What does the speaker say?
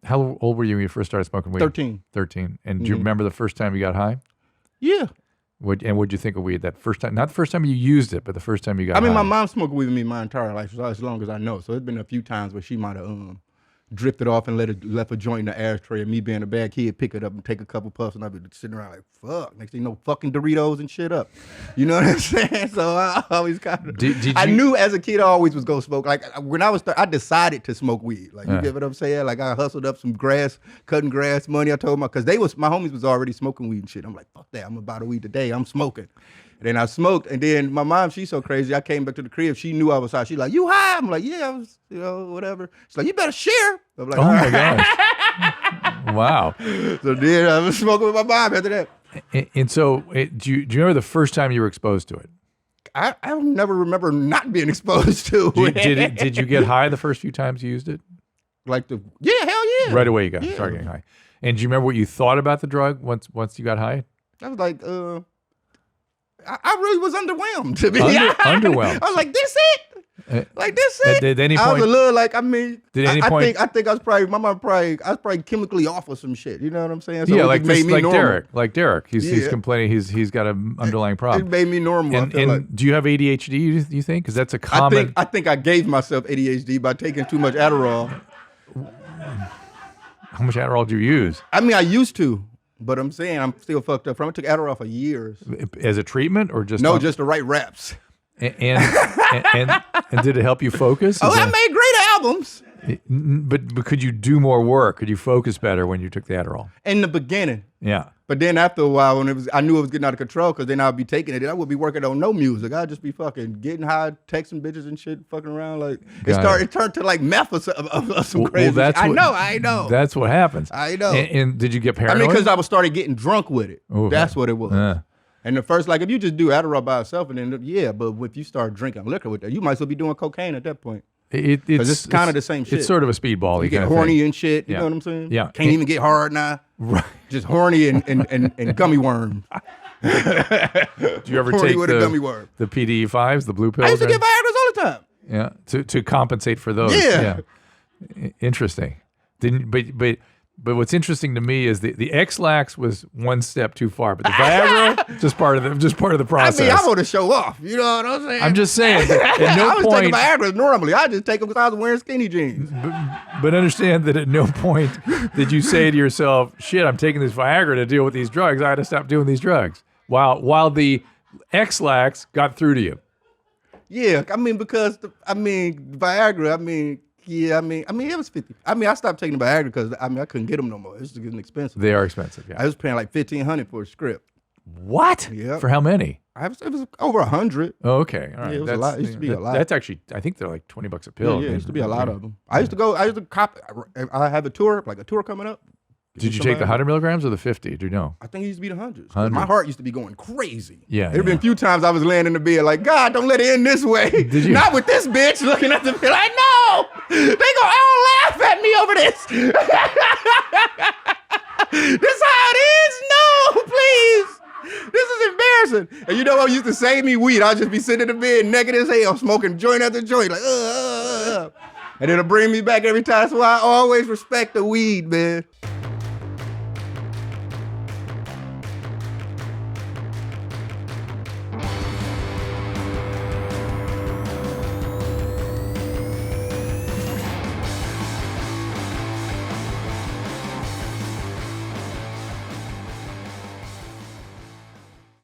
How old were you when you first started smoking weed? 13. 13. And do you remember the first time you got high? Yeah. What'd you think of weed that first time? Not the first time you used it, but the first time you got high. My mom smoked weed with me my entire life, as long as I know. So it's been a few times where she might have drifted off and left a joint in the ashtray, and me being a bad kid, pick it up and take a couple puffs, and I'd be sitting around like, fuck. Next thing you know, fucking Doritos and shit up. You know what I'm saying? So I always kind of, I knew as a kid I always was gonna smoke. Like when I was, I decided to smoke weed. Like you get what I'm saying? Like I hustled up some cutting grass money. I told cause my homies was already smoking weed and shit. I'm like, fuck that, I'm gonna buy the weed today. I'm smoking. And then I smoked, and then my mom, she's so crazy. I came back to the crib. She knew I was high. She's like, "You high?" I'm like, "Yeah, I was, whatever." She's like, "You better share." I'm like, "Oh my gosh, wow!" So then I was smoking with my mom after that. And so, do you remember the first time you were exposed to it? I never remember not being exposed to it. Did you get high the first few times you used it? Hell yeah! Right away, you started getting high. And do you remember what you thought about the drug once you got high? I was like, I really was underwhelmed, to be honest. Underwhelmed. I was like, this it? Like, this it? At any point, I was a little like, I think I was probably chemically off of some shit. You know what I'm saying? So yeah, like Derek. Like Derek. He's complaining he's got an underlying problem. It made me normal. And do you have ADHD, do you think? Because that's a common... I think I gave myself ADHD by taking too much Adderall. How much Adderall do you use? I used to. But I'm saying I'm still fucked up from it. I took Adderall for years. As a treatment or just... No, just the right reps. And did it help you focus? I made great albums. But could you do more work? Could you focus better when you took the Adderall? In the beginning. Yeah. But then after a while, I knew it was getting out of control, because then I'd be taking it. I would be working on no music. I'd just be fucking getting high, texting bitches and shit, fucking around. Like it turned to like meth or some crazy. Well, I know. That's what happens. I know. And did you get paranoid? Because I started getting drunk with it. Ooh. That's what it was. And the first, like, if you just do Adderall by itself, and then but if you start drinking liquor with that, you might as well be doing cocaine at that point. It's kind of the same shit. It's sort of a speedball. You get horny and shit. You know what I'm saying? Yeah. Can't even get hard now. Right. Just horny and gummy worm. Do you ever take the PDE5s, the blue pills? I used to get Viagra's all the time. Yeah. To compensate for those. Yeah. Interesting. But what's interesting to me is the X-Lax was one step too far, but the Viagra just part of the process. I want to show off. You know what I'm saying? I'm just saying. At no I was point, taking Viagra normally. I just take them because I was wearing skinny jeans. But understand that at no point did you say to yourself, "Shit, I'm taking this Viagra to deal with these drugs. I had to stop doing these drugs." While the X-Lax got through to you. Yeah, because Viagra. Yeah, it was 50. I stopped taking the Viagra because I couldn't get them no more. It was just getting expensive. They are expensive. Yeah, I was paying like $1,500 for a script. What? Yeah. For how many? It was over 100. Oh, okay. All right. Yeah, it was a lot. It used to be a lot. That's actually, I think they're like $20 a pill. Yeah, it used to be a lot of them. I used to cop. I have a tour coming up. Did you take the 100 milligrams or the 50? Do you know? I think it used to be the 100s. My heart used to be going crazy. Yeah. There have been a few times I was laying in the bed like, God, don't let it end this way. Did you? Not with this bitch looking at the bed like, no, they gonna all laugh at me over this. This how it is? No, please. This is embarrassing. And you know what used to save me weed? I'd just be sitting in the bed naked as hell, smoking joint after joint, like, And it'll bring me back every time. So I always respect the weed, man.